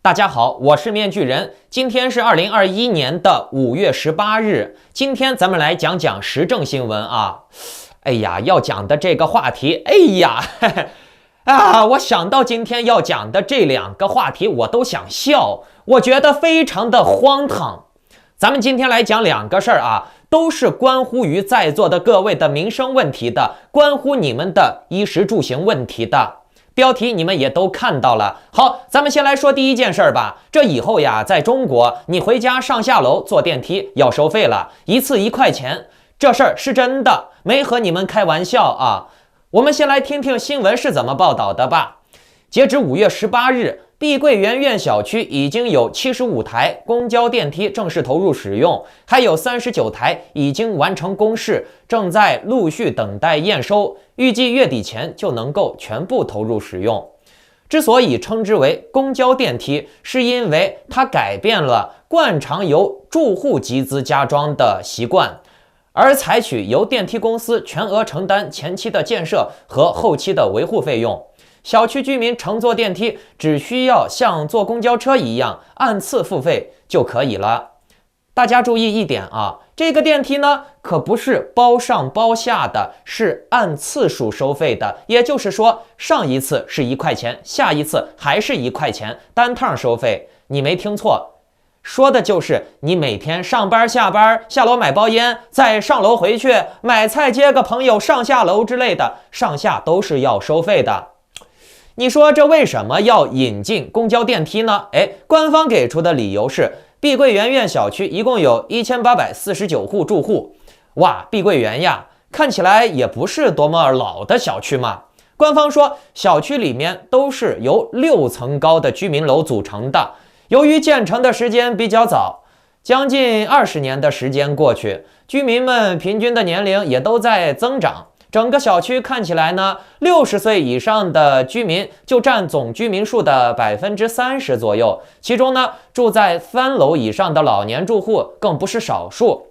大家好，我是面具人。今天是2021年的5月18日。今天咱们来讲讲时政新闻啊。哎呀，要讲的这个话题，我想到今天要讲的这2个话题，我都想笑，我觉得非常的荒唐。咱们今天来讲2个事儿啊，都是关乎于在座的各位的民生问题的，关乎你们的衣食住行问题的。标题你们也都看到了。好，咱们先来说第一件事儿吧。这以后呀，在中国，你回家上下楼坐电梯要收费了，一次1块钱。这事儿是真的，没和你们开玩笑啊。我们先来听听新闻是怎么报道的吧。截止5月18日，碧桂园苑小区已经有75台公交电梯正式投入使用，还有39台已经完成公示，正在陆续等待验收，预计月底前就能够全部投入使用。之所以称之为公交电梯，是因为它改变了惯常由住户集资加装的习惯，而采取由电梯公司全额承担前期的建设和后期的维护费用。小区居民乘坐电梯只需要像坐公交车一样按次付费就可以了。大家注意一点啊，这个电梯呢可不是包上包下的，是按次数收费的。也就是说，上一次是1块钱，下一次还是1块钱，单趟收费。你没听错，说的就是你每天上班下班，下楼买包烟，再上楼回去买菜，接个朋友，上下楼之类的，上下都是要收费的。你说这为什么要引进公交电梯呢？官方给出的理由是，碧桂园苑小区一共有1849户住户。哇，碧桂园呀，看起来也不是多么老的小区嘛。官方说，小区里面都是由6层高的居民楼组成的。由于建成的时间比较早，将近20年的时间过去，居民们平均的年龄也都在增长。整个小区看起来呢，60岁以上的居民就占总居民数的30%左右，其中呢，住在3楼以上的老年住户更不是少数。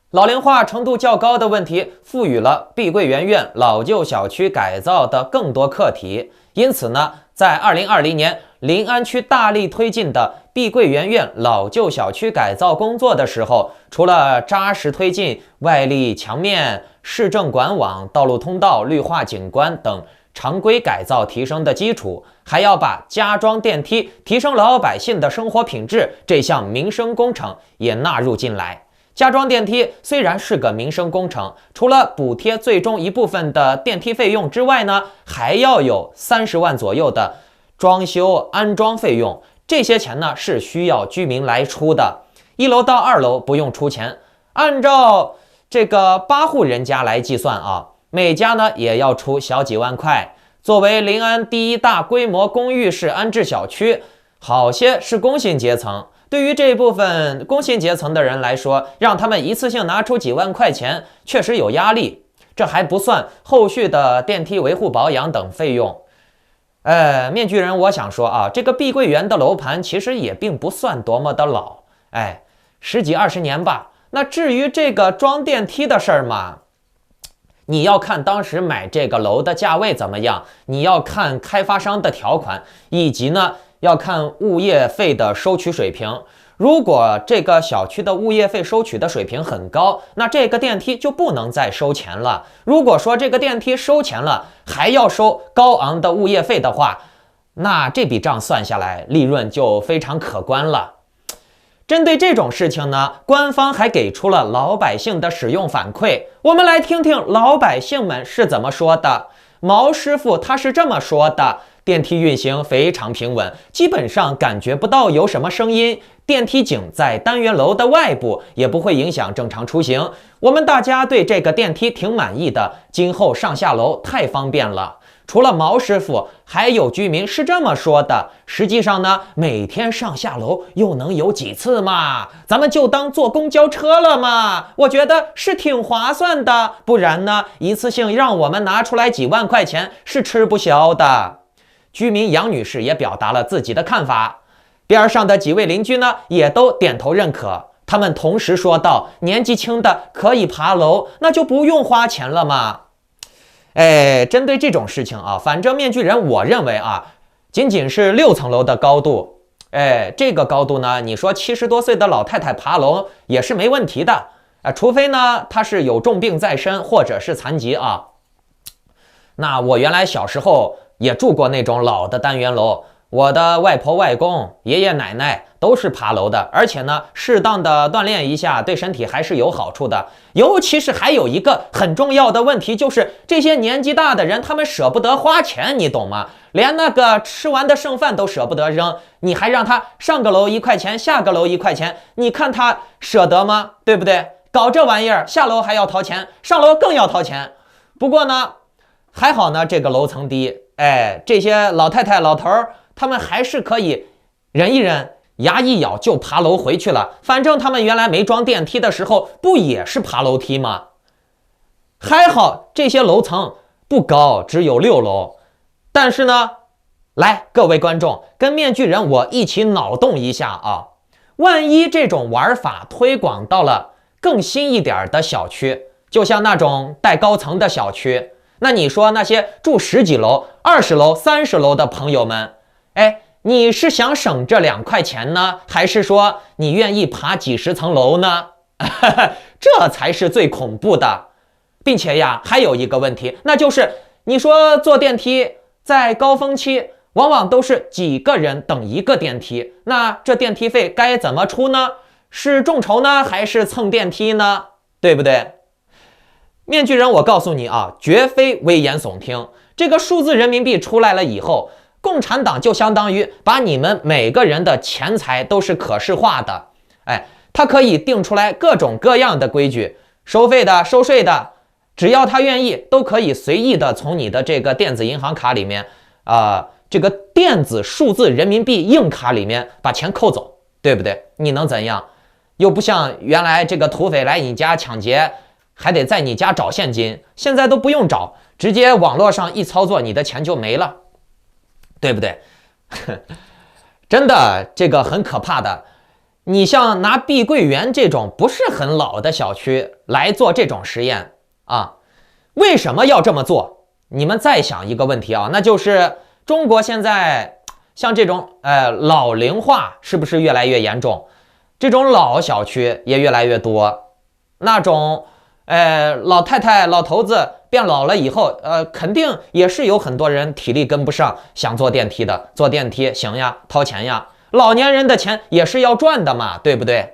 老龄化程度较高的问题，赋予了碧桂园苑老旧小区改造的更多课题。因此呢，在2020年临安区大力推进的碧桂园苑老旧小区改造工作的时候，除了扎实推进外立墙面、市政管网、道路通道、绿化景观等常规改造提升的基础，还要把加装电梯提升老百姓的生活品质这项民生工程也纳入进来。加装电梯虽然是个民生工程，除了补贴最终一部分的电梯费用之外呢，还要有30万左右的装修安装费用，这些钱呢是需要居民来出的。1楼到2楼不用出钱，按照这个8户人家来计算啊，每家呢也要出小几万块。作为临安第1大规模公寓式安置小区，好些是工薪阶层。对于这部分工薪阶层的人来说，让他们一次性拿出几万块钱，确实有压力。这还不算后续的电梯维护保养等费用。面具人，我想说啊，这个碧桂园的楼盘其实也并不算多么的老，10几20年吧。那至于这个装电梯的事儿嘛，你要看当时买这个楼的价位怎么样，你要看开发商的条款，以及呢要看物业费的收取水平。如果这个小区的物业费收取的水平很高，那这个电梯就不能再收钱了。如果说这个电梯收钱了，还要收高昂的物业费的话，那这笔账算下来，利润就非常可观了。针对这种事情呢，官方还给出了老百姓的使用反馈。我们来听听老百姓们是怎么说的。毛师傅他是这么说的：电梯运行非常平稳，基本上感觉不到有什么声音。电梯井在单元楼的外部，也不会影响正常出行。我们大家对这个电梯挺满意的，今后上下楼太方便了。除了毛师傅，还有居民是这么说的。实际上呢，每天上下楼又能有几次嘛？咱们就当坐公交车了嘛。我觉得是挺划算的，不然呢，一次性让我们拿出来几万块钱是吃不消的。居民杨女士也表达了自己的看法。边上的几位邻居呢，也都点头认可。他们同时说道：年纪轻的可以爬楼，那就不用花钱了嘛。针对这种事情啊，反正面具人我认为啊，仅仅是6层楼的高度，这个高度呢，你说70多岁的老太太爬楼也是没问题的除非呢她是有重病在身或者是残疾啊。那我原来小时候也住过那种老的单元楼，我的外婆外公爷爷奶奶都是爬楼的，而且呢适当的锻炼一下对身体还是有好处的。尤其是还有一个很重要的问题，就是这些年纪大的人他们舍不得花钱，你懂吗？连那个吃完的剩饭都舍不得扔，你还让他上个楼1块钱，下个楼1块钱，你看他舍得吗？对不对？搞这玩意儿，下楼还要掏钱，上楼更要掏钱。不过呢还好呢，这个楼层低，这些老太太老头儿他们还是可以忍一忍，牙一咬就爬楼回去了。反正他们原来没装电梯的时候不也是爬楼梯吗？还好这些楼层不高，只有6楼。但是呢，来各位观众跟面具人我一起脑洞一下啊，万一这种玩法推广到了更新一点的小区，就像那种带高层的小区，那你说那些住10几楼、20楼、30楼的朋友们，你是想省这2块钱呢，还是说你愿意爬几十层楼呢？这才是最恐怖的。并且呀，还有一个问题，那就是你说坐电梯在高峰期往往都是几个人等一个电梯，那这电梯费该怎么出呢？是众筹呢，还是蹭电梯呢？对不对？面具人我告诉你啊，绝非危言耸听。这个数字人民币出来了以后，共产党就相当于把你们每个人的钱财都是可视化的，他可以定出来各种各样的规矩，收费的、收税的，只要他愿意，都可以随意的从你的这个电子银行卡里面这个电子数字人民币硬卡里面把钱扣走，对不对？你能怎样？又不像原来这个土匪来你家抢劫还得在你家找现金，现在都不用找，直接网络上一操作，你的钱就没了，对不对？真的，这个很可怕的。你像拿碧桂园这种不是很老的小区来做这种实验啊，为什么要这么做？你们再想一个问题啊，那就是中国现在像这种老龄化是不是越来越严重？这种老小区也越来越多，那种老太太老头子变老了以后肯定也是有很多人体力跟不上，想坐电梯的，坐电梯行呀，掏钱呀，老年人的钱也是要赚的嘛，对不对？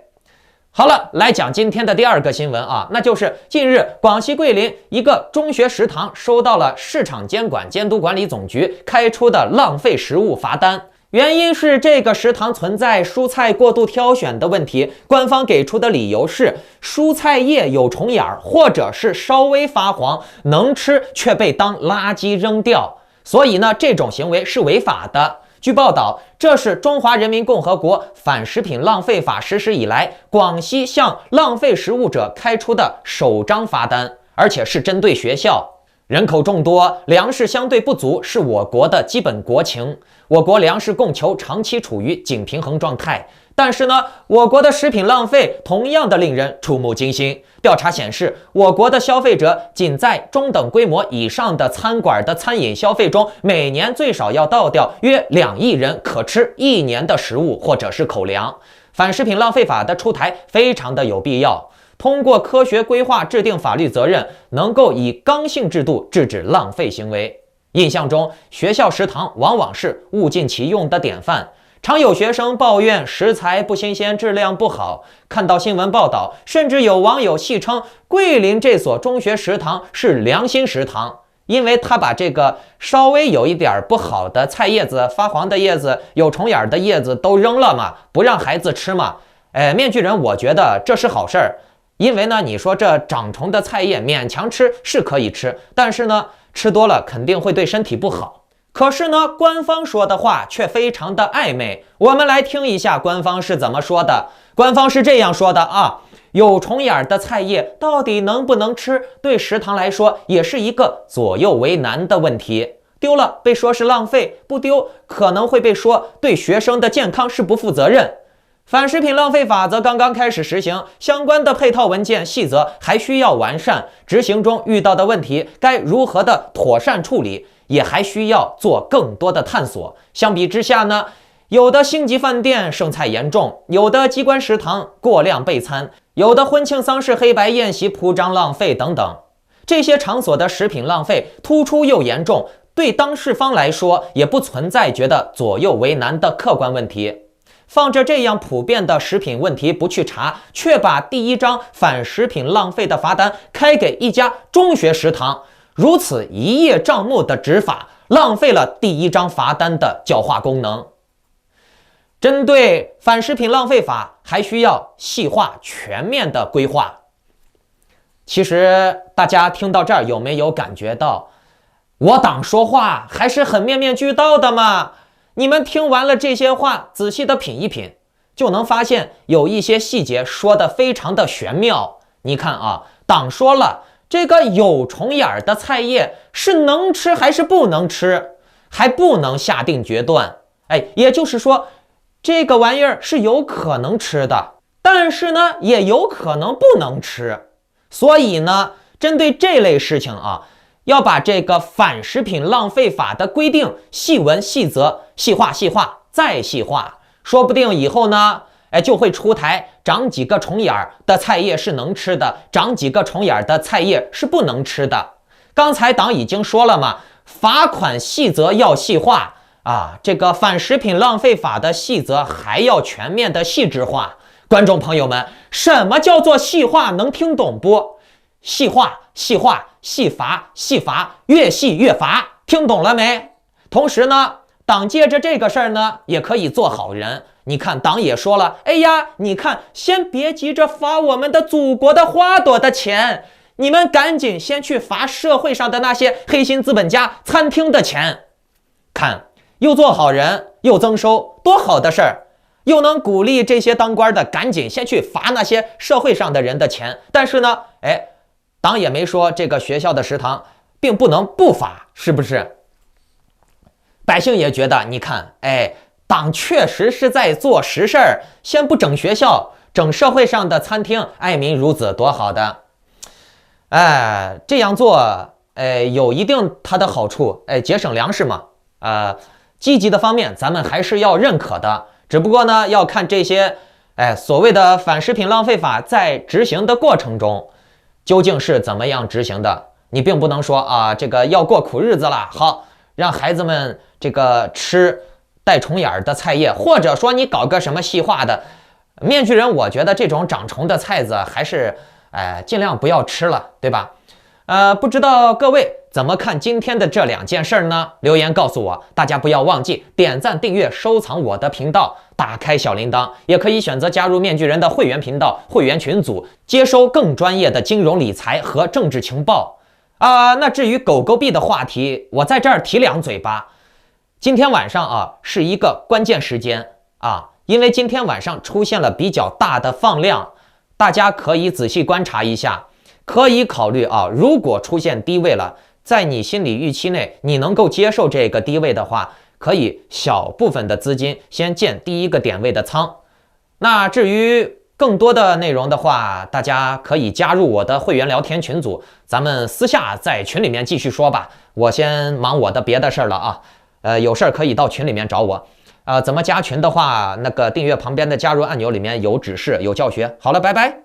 好了，来讲今天的第2个新闻啊，那就是近日广西桂林一个中学食堂收到了市场监管监督管理总局开出的浪费食物罚单。原因是这个食堂存在蔬菜过度挑选的问题，官方给出的理由是蔬菜叶有虫眼儿，或者是稍微发黄，能吃却被当垃圾扔掉，所以呢，这种行为是违法的。据报道，这是中华人民共和国反食品浪费法实施以来，广西向浪费食物者开出的首张罚单，而且是针对学校。人口众多，粮食相对不足是我国的基本国情。我国粮食供求长期处于紧平衡状态，但是呢，我国的食品浪费同样的令人触目惊心。调查显示，我国的消费者仅在中等规模以上的餐馆的餐饮消费中，每年最少要倒掉约2亿人可吃1年的食物或者是口粮。反食品浪费法的出台非常的有必要。通过科学规划制定法律责任，能够以刚性制度制止浪费行为。印象中，学校食堂往往是物尽其用的典范，常有学生抱怨食材不新鲜，质量不好。看到新闻报道，甚至有网友戏称桂林这所中学食堂是良心食堂，因为他把这个稍微有一点不好的菜叶子、发黄的叶子、有虫眼的叶子都扔了嘛，不让孩子吃嘛。面具人，我觉得这是好事儿。因为呢，你说这长虫的菜叶勉强吃是可以吃，但是呢，吃多了肯定会对身体不好。可是呢，官方说的话却非常的暧昧。我们来听一下官方是怎么说的。官方是这样说的啊，有虫眼的菜叶到底能不能吃，对食堂来说也是一个左右为难的问题。丢了被说是浪费，不丢可能会被说对学生的健康是不负责任。反食品浪费法则刚刚开始实行，相关的配套文件细则还需要完善，执行中遇到的问题该如何的妥善处理，也还需要做更多的探索。相比之下呢，有的星级饭店剩菜严重，有的机关食堂过量备餐，有的婚庆丧事黑白宴席铺张浪费等等。这些场所的食品浪费突出又严重，对当事方来说也不存在觉得左右为难的客观问题。放着这样普遍的食品问题不去查，却把第一张反食品浪费的罚单开给一家中学食堂，如此一叶障目的执法，浪费了第一张罚单的教化功能。针对反食品浪费法，还需要细化全面的规划。其实大家听到这儿有没有感觉到，我党说话还是很面面俱到的嘛？你们听完了这些话，仔细的品一品，就能发现有一些细节说的非常的玄妙。你看啊，党说了，这个有虫眼的菜叶是能吃还是不能吃，还不能下定决断。也就是说，这个玩意儿是有可能吃的，但是呢，也有可能不能吃。所以呢，针对这类事情啊，要把这个反食品浪费法的规定细文细则细化再细化，说不定以后呢，就会出台长几个虫眼的菜叶是能吃的，长几个虫眼的菜叶是不能吃的。刚才党已经说了嘛，罚款细则要细化啊，这个反食品浪费法的细则还要全面的细致化。观众朋友们，什么叫做细化？能听懂不？细化细罚，越细越罚，听懂了没？同时呢，党借着这个事儿呢，也可以做好人。你看，党也说了，哎呀，你看，先别急着罚我们的祖国的花朵的钱，你们赶紧先去罚社会上的那些黑心资本家、餐厅的钱。看，又做好人，又增收，多好的事儿！又能鼓励这些当官的赶紧先去罚那些社会上的人的钱。但是呢，党也没说这个学校的食堂并不能不罚，是不是？百姓也觉得，你看，党确实是在做实事儿，先不整学校，整社会上的餐厅，爱民如子，多好的。这样做，有一定它的好处，节省粮食嘛。积极的方面咱们还是要认可的，只不过呢，要看这些所谓的反食品浪费法在执行的过程中究竟是怎么样执行的。你并不能说啊，这个要过苦日子了，好让孩子们这个吃带虫眼的菜叶，或者说你搞个什么细化的面具人，我觉得这种长虫的菜子还是尽量不要吃了，对吧？不知道各位怎么看今天的这两件事呢？留言告诉我。大家不要忘记点赞、订阅、收藏我的频道，打开小铃铛，也可以选择加入面具人的会员频道、会员群组，接收更专业的金融理财和政治情报。那至于狗狗币的话题，我在这儿提两嘴吧。今天晚上是一个关键时间因为今天晚上出现了比较大的放量，大家可以仔细观察一下。可以考虑如果出现低位了，在你心理预期内，你能够接受这个低位的话，可以小部分的资金先建第一个点位的仓。那至于更多的内容的话，大家可以加入我的会员聊天群组，咱们私下在群里面继续说吧。我先忙我的别的事儿了有事儿可以到群里面找我。怎么加群的话，那个订阅旁边的加入按钮里面有指示，有教学。好了，拜拜。